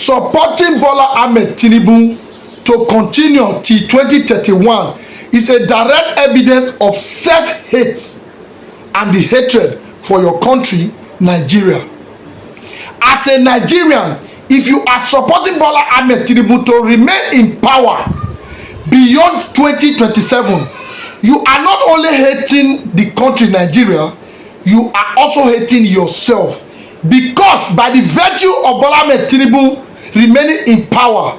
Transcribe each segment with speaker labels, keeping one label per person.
Speaker 1: supporting Bola Ahmed Tinubu to continue till 2031 is a direct evidence of self-hate and the hatred for your country, Nigeria. As a Nigerian, if you are supporting Bola Ahmed Tinubu to remain in power beyond 2027, you are not only hating the country Nigeria, you are also hating yourself, because by the virtue of Bola Ahmed Tinubu remaining in power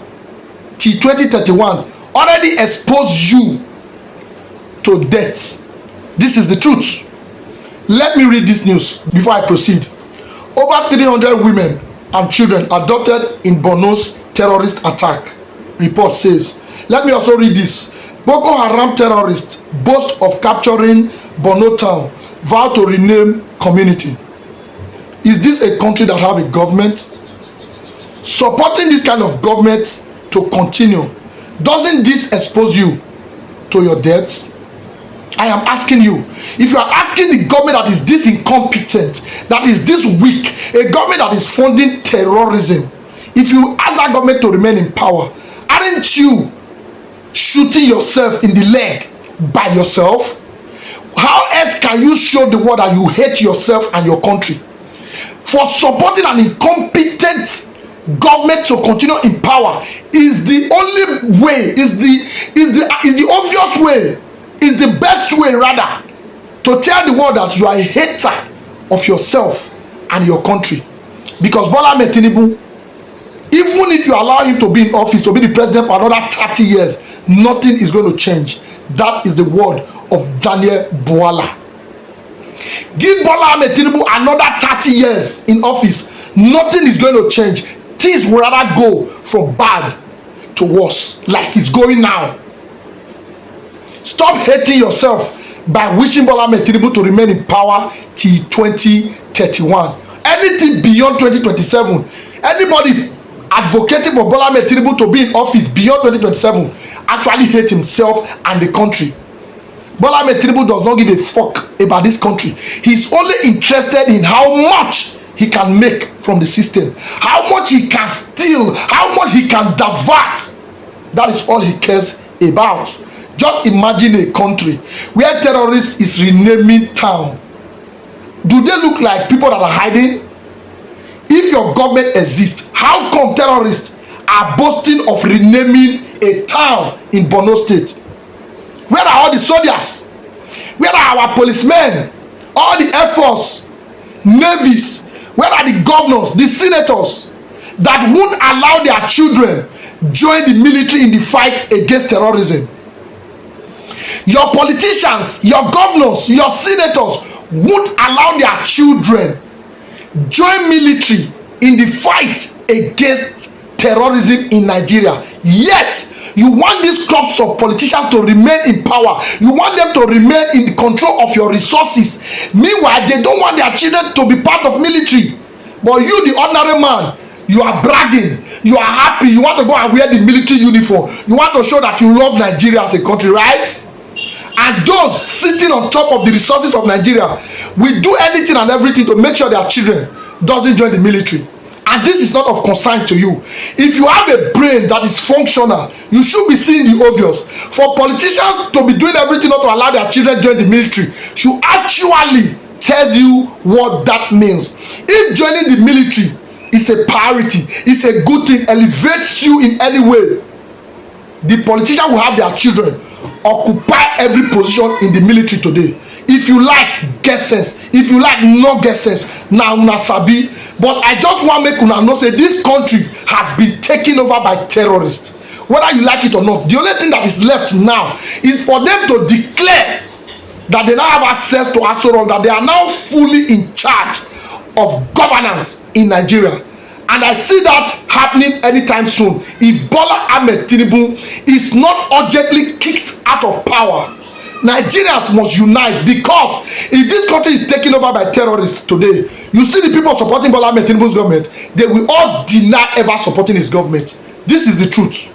Speaker 1: till 2031 already exposed you to death. This is the truth. Let me read this news before I proceed. Over 300 women and children adopted in Borno's terrorist attack, report says. Let me also read this. Boko Haram terrorists boast of capturing Borno town, vow to rename community. Is this a country that have a government? Supporting this kind of government to continue, doesn't this expose you to your debts? I am asking you. If you are asking the government that is this incompetent, that is this weak, a government that is funding terrorism, if you ask that government to remain in power, aren't you shooting yourself in the leg by yourself? How else can you show the world that you hate yourself and your country? For supporting an incompetent government to continue in power is the only way, is the obvious way, is the best way rather, to tell the world that you are a hater of yourself and your country. Because Bola Ahmed Tinubu, even if you allow him to be in office, to be the president for another 30 years, nothing is going to change. That is the word of Daniel Bwala. Give Bola Ahmed Tinubu another 30 years in office, nothing is going to change. Things will rather go from bad to worse, like it's going now. Stop hating yourself by wishing Bola Ahmed Tinubu to remain in power till 2031. Anything beyond 2027, anybody advocating for Bola Ahmed Tinubu to be in office beyond 2027 actually hate himself and the country. Bola Ahmed Tinubu does not give a fuck about this country. He's only interested in how much he can make from the system, how much he can steal, how much he can divert. That is all he cares about. Just imagine a country where terrorists is renaming town. Do they look like people that are hiding? If your government exists, how come terrorists are boasting of renaming a town in Borno State? Where are all the soldiers? Where are our policemen? All the Air Force, navies? Where are the governors, the senators that won't allow their children join the military in the fight against terrorism? Your politicians, your governors, your senators won't allow their children join military in the fight against terrorism in Nigeria. Yet you want these crops of politicians to remain in power. You want them to remain in the control of your resources. Meanwhile, they don't want their children to be part of military. But you, the ordinary man, you are bragging, you are happy, you want to go and wear the military uniform. You want to show that you love Nigeria as a country, right? And those sitting on top of the resources of Nigeria will do anything and everything to make sure their children doesn't join the military. And this is not of concern to you. If you have a brain that is functional, you should be seeing the obvious. For politicians to be doing everything not to allow their children join the military should actually tell you what that means. If joining the military is a priority, it's a good thing, elevates you in any way, the politician will have their children occupy every position in the military today. If you like, get sense. If you like, no get sense. Now una sabi. But I just want to make una know say this country has been taken over by terrorists. Whether you like it or not, the only thing that is left now is for them to declare that they now have access to Aso, that they are now fully in charge of governance in Nigeria. And I see that happening anytime soon. If Bola Ahmed Tinubu is not urgently kicked out of power, Nigerians must unite, because if this country is taken over by terrorists today, you see the people supporting Bola Ahmed Tinubu's government, they will all deny ever supporting his government. This is the truth.